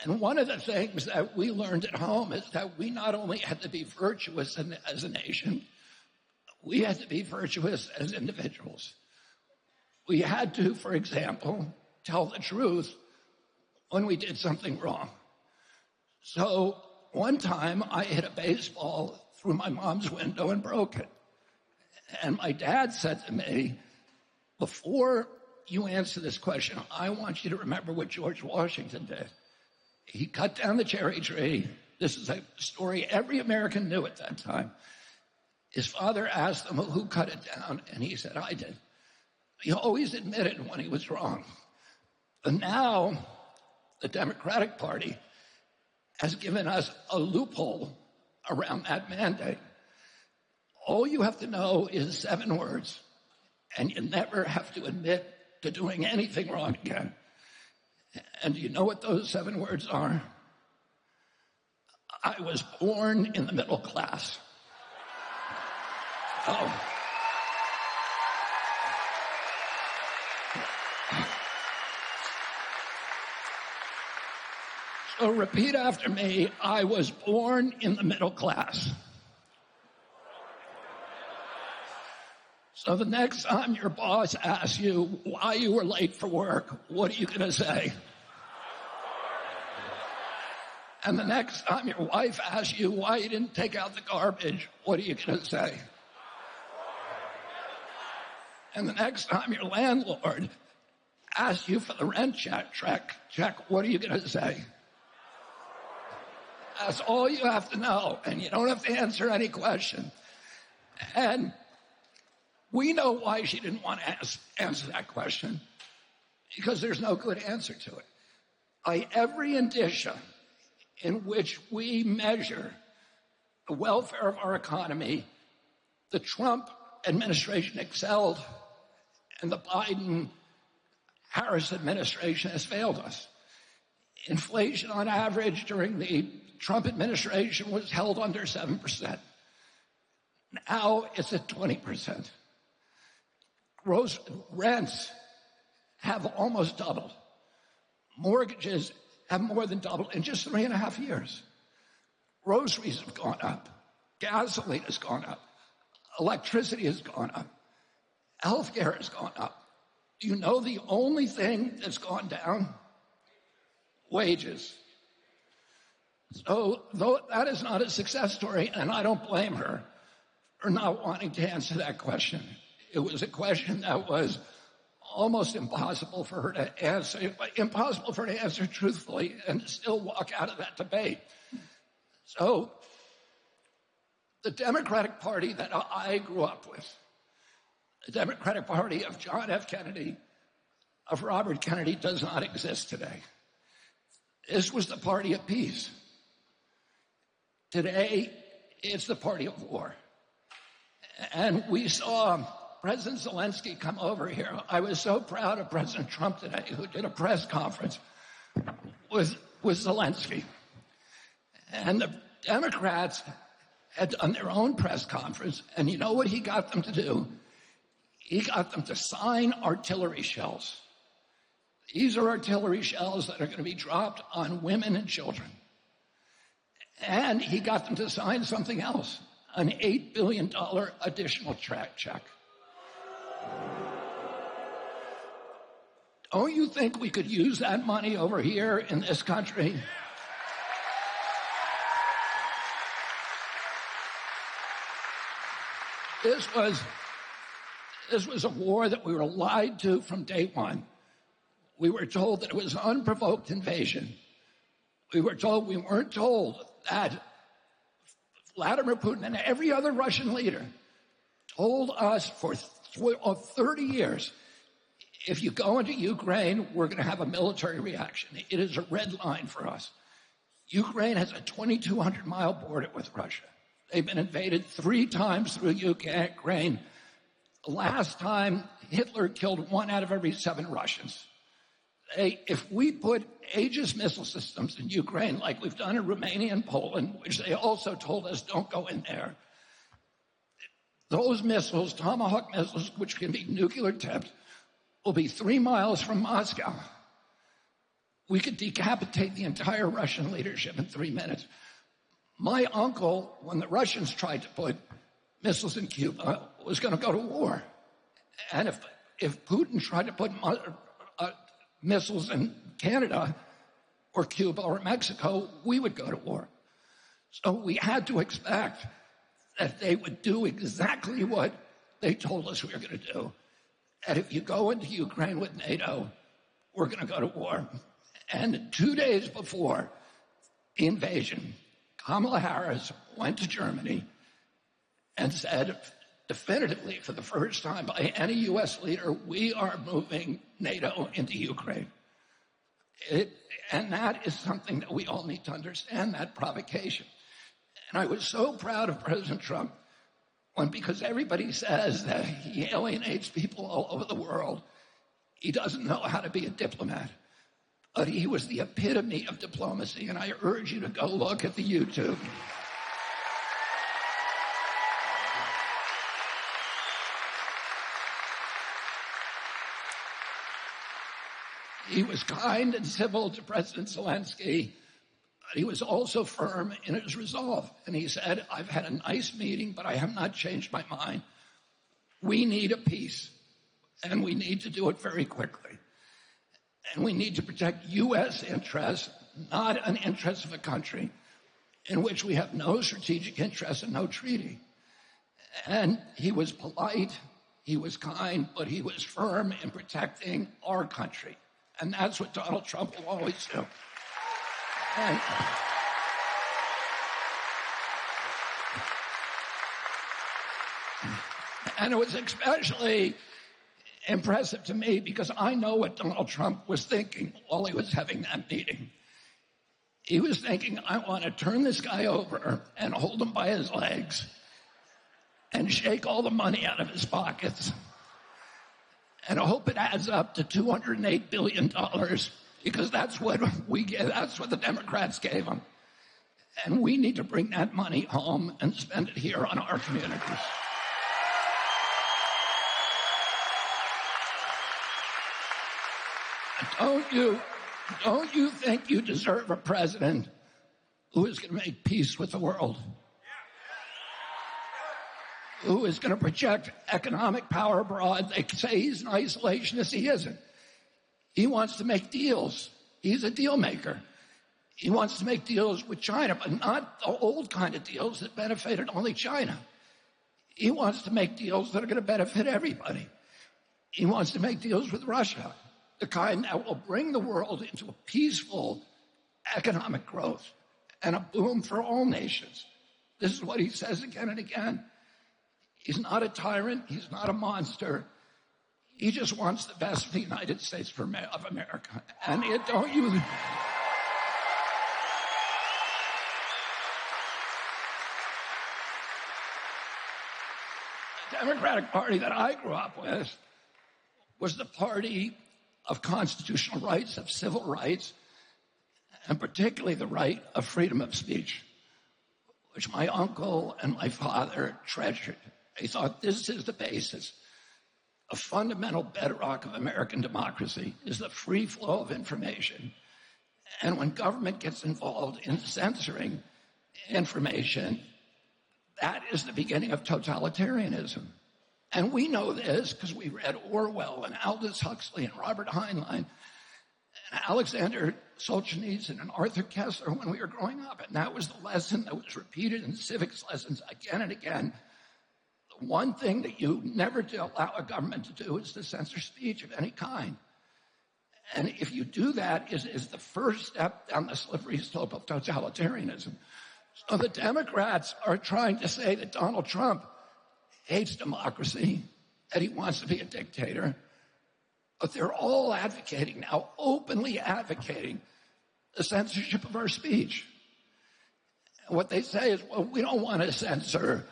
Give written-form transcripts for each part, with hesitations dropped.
And one of the things that we learned at home is that we not only had to be virtuous as a nation, we had to be virtuous as individuals. We had to, for example, tell the truth when we did something wrong. So one time I hit a baseball through my mom's window and broke it. And my dad said to me, before you answer this question, I want you to remember what George Washington did. He cut down the cherry tree. This is a story every American knew at that time. His father asked him who cut it down, and he said, I did. He always admitted when he was wrong. But now, the Democratic Party has given us a loophole around that mandate. All you have to know is 7 words, and you never have to admit to doing anything wrong again. And do you know what those 7 words are? I was born in the middle class. Oh. So repeat after me, I was born in the middle class. So the next time your boss asks you why you were late for work, what are you going to say? And the next time your wife asks you why you didn't take out the garbage, what are you going to say? And the next time your landlord asks you for the rent check, what are you going to say? That's all you have to know, and you don't have to answer any question. And we know why she didn't want to answer that question, because there's no good answer to it. By every indicia in which we measure the welfare of our economy, the Trump administration excelled, and the Biden-Harris administration has failed us. Inflation on average during the Trump administration was held under 7%. Now it's at 20%. Gross rents have almost doubled. Mortgages have more than doubled in just 3.5 years. Groceries have gone up. Gasoline has gone up. Electricity has gone up. Healthcare has gone up. Do you know the only thing that's gone down? Wages. So though that is not a success story, and I don't blame her for not wanting to answer that question. It was a question that was almost impossible for her to answer truthfully and still walk out of that debate. So the Democratic Party that I grew up with, the Democratic Party of John F. Kennedy, of Robert Kennedy, does not exist today. This was the party of peace. Today, it's the party of war. And we saw President Zelensky come over here. I was so proud of President Trump today, who did a press conference with Zelensky. And the Democrats had done their own press conference, and you know what he got them to do? He got them to sign artillery shells. These are artillery shells that are going to be dropped on women and children. And he got them to sign something else, an $8 billion additional check. Don't you think we could use that money over here in this country? This was a war that we were lied to from day one. We were told that it was an unprovoked invasion. We weren't told that Vladimir Putin and every other Russian leader told us for 30 years, if you go into Ukraine, we're going to have a military reaction. It is a red line for us. Ukraine has a 2,200-mile border with Russia. They've been invaded 3 times through Ukraine. Last time, Hitler killed 1 out of every 7 Russians. If we put Aegis missile systems in Ukraine, like we've done in Romania and Poland, which they also told us don't go in there, those missiles, Tomahawk missiles, which can be nuclear tipped, will be 3 miles from Moscow. we could decapitate the entire Russian leadership in 3 minutes. My uncle, when the Russians tried to put missiles in Cuba, was going to go to war. And if Putin tried to put missiles in Canada or Cuba or Mexico, we would go to war. So we had to expect that they would do exactly what they told us we were going to do. And if you go into Ukraine with NATO, we're going to go to war. And 2 days before the invasion, Kamala Harris went to Germany and said definitively, for the first time by any U.S. leader, we are moving NATO into Ukraine. And that is something that we all need to understand, that provocation. And I was so proud of President Trump because everybody says that he alienates people all over the world. He doesn't know how to be a diplomat. But he was the epitome of diplomacy, and I urge you to go look at the YouTube. He was kind and civil to President Zelensky, but he was also firm in his resolve. And he said, I've had a nice meeting, but I have not changed my mind. We need a peace, and we need to do it very quickly. And we need to protect U.S. interests, not an interest of a country in which we have no strategic interest and no treaty. And he was polite, he was kind, but he was firm in protecting our country. And that's what Donald Trump will always do. And it was especially impressive to me because I know what Donald Trump was thinking while he was having that meeting. He was thinking, I want to turn this guy over and hold him by his legs and shake all the money out of his pockets. And I hope it adds up to $208 billion because that's what we get. That's what the Democrats gave him. And we need to bring that money home and spend it here on our communities. Don't you think you deserve a president who is going to make peace with the world? Who is going to project economic power abroad? They say he's an isolationist. He isn't. He wants to make deals. He's a deal maker. He wants to make deals with China, but not the old kind of deals that benefited only China. He wants to make deals that are going to benefit everybody. He wants to make deals with Russia, the kind that will bring the world into a peaceful economic growth and a boom for all nations. This is what he says again and again. He's not a tyrant. He's not a monster. He just wants the best for the United States of America. And don't you... The Democratic Party that I grew up with was the party of constitutional rights, of civil rights, and particularly the right of freedom of speech, which my uncle and my father treasured. They thought this is the basis, a fundamental bedrock of American democracy is the free flow of information. And when government gets involved in censoring information, that is the beginning of totalitarianism. And we know this because we read Orwell and Aldous Huxley and Robert Heinlein and Alexander Solzhenitsyn and Arthur Kessler when we were growing up. And that was the lesson that was repeated in civics lessons again and again. The one thing that you never allow a government to do is to censor speech of any kind. And if you do that, is the first step down the slippery slope of totalitarianism. So the Democrats are trying to say that Donald Trump hates democracy, that he wants to be a dictator, but they're all advocating now, openly advocating the censorship of our speech. And what they say is, well, we don't want to censor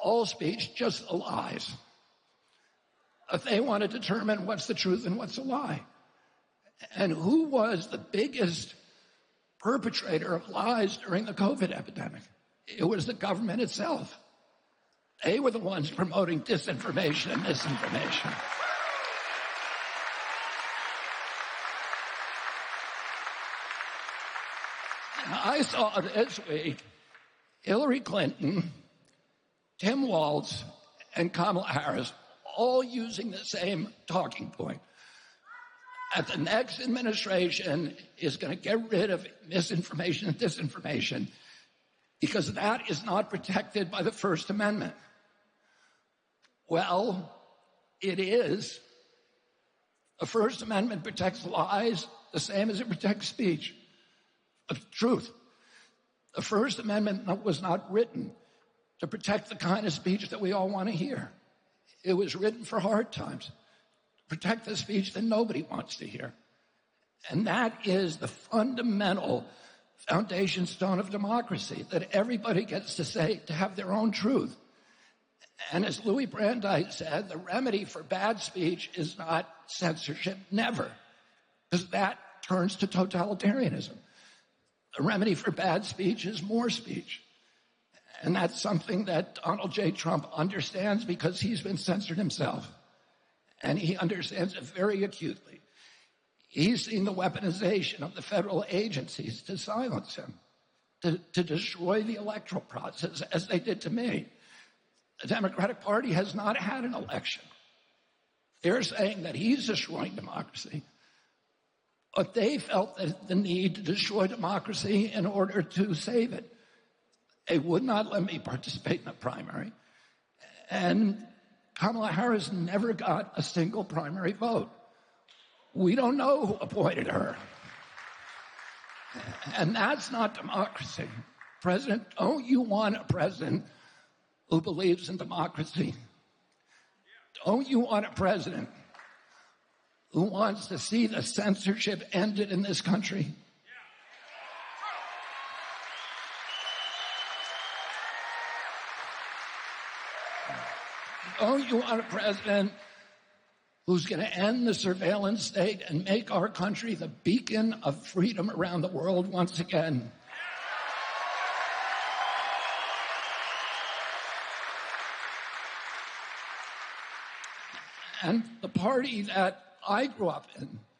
all speech, just the lies. But they want to determine what's the truth and what's a lie. And who was the biggest perpetrator of lies during the COVID epidemic? It was the government itself. They were the ones promoting disinformation and misinformation. I saw this week Hillary Clinton, Tim Walz, and Kamala Harris all using the same talking point. That the next administration is going to get rid of misinformation and disinformation because that is not protected by the First Amendment. Well, it is. The First Amendment protects lies the same as it protects speech. Truth. The First Amendment was not written to protect the kind of speech that we all want to hear. It was written for hard times, to protect the speech that nobody wants to hear. And that is the fundamental foundation stone of democracy, that everybody gets to say, to have their own truth. And as Louis Brandeis said, the remedy for bad speech is not censorship, never, because that turns to totalitarianism. The remedy for bad speech is more speech. And that's something that Donald J. Trump understands because he's been censored himself. And he understands it very acutely. He's seen the weaponization of the federal agencies to silence him, to destroy the electoral process, as they did to me. The Democratic Party has not had an election. They're saying that he's destroying democracy. But they felt the need to destroy democracy in order to save it. They would not let me participate in a primary. And Kamala Harris never got a single primary vote. We don't know who appointed her. And that's not democracy. President, don't you want a president who believes in democracy? Don't you want a president who wants to see the censorship ended in this country? Don't you want a president who's going to end the surveillance state and make our country the beacon of freedom around the world once again? And the party that I grew up in